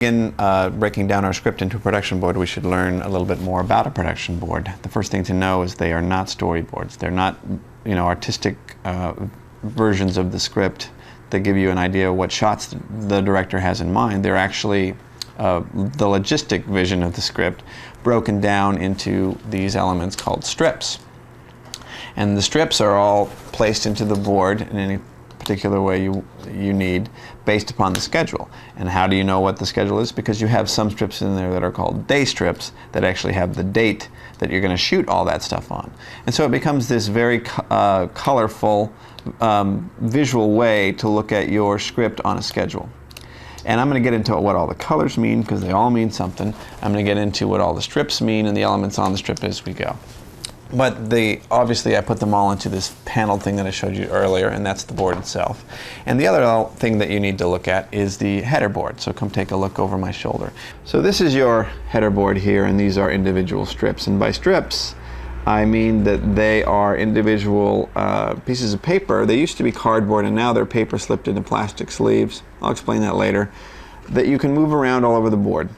In breaking down our script into a production board, we should learn a little bit more about a production board. The first thing to know is they are not storyboards. They're not, artistic versions of the script that give you an idea of what shots the director has in mind. They're actually the logistic vision of the script broken down into these elements called strips. And the strips are all placed into the board in any particular way you need based upon the schedule. And how do you know what the schedule is? Because you have some strips in there that are called day strips that actually have the date that you're going to shoot all that stuff on. And so it becomes this very colorful visual way to look at your script on a schedule. And I'm going to get into what all the colors mean, because they all mean something. I'm going to get into what all the strips mean and the elements on the strip as we go. But obviously I put them all into this panel thing that I showed you earlier, and that's the board itself. And the other thing that you need to look at is the header board. So come take a look over my shoulder. So this is your header board here, and these are individual strips. And by strips, I mean that they are individual pieces of paper. They used to be cardboard, and now they're paper slipped into plastic sleeves. I'll explain that later. That you can move around all over the board.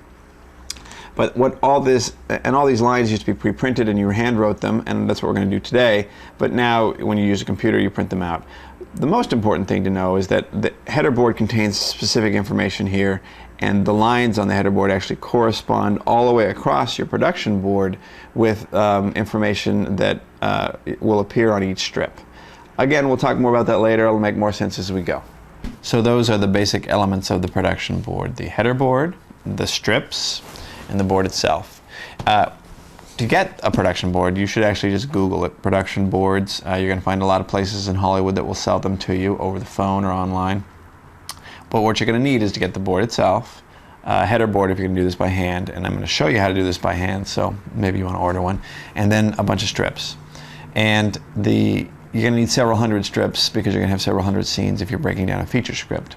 But all these lines used to be pre-printed and you hand wrote them, and that's what we're going to do today. But now when you use a computer, you print them out. The most important thing to know is that the header board contains specific information here, and the lines on the header board actually correspond all the way across your production board with information that will appear on each strip. Again, we'll talk more about that later. It'll make more sense as we go. So those are the basic elements of the production board: the header board, the strips, and the board itself. To get a production board, you should actually just Google it. Production boards. You're going to find a lot of places in Hollywood that will sell them to you over the phone or online. But what you're going to need is to get the board itself, a header board if you're going to do this by hand, and I'm going to show you how to do this by hand, so maybe you want to order one, and then a bunch of strips. And you're going to need several hundred strips because you're going to have several hundred scenes if you're breaking down a feature script.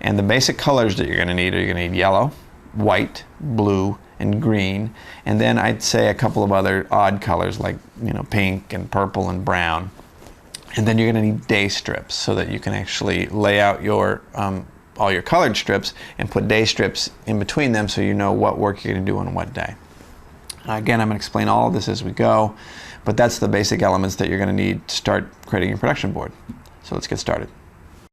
And the basic colors that you're going to need are, you're going to need yellow, white, blue, and green, and then I'd say a couple of other odd colors like pink and purple and brown. And then you're going to need day strips so that you can actually lay out your all your colored strips and put day strips in between them so you know what work you're going to do on what day. Again, I'm going to explain all of this as we go, but that's the basic elements that you're going to need to start creating your production board. So let's get started.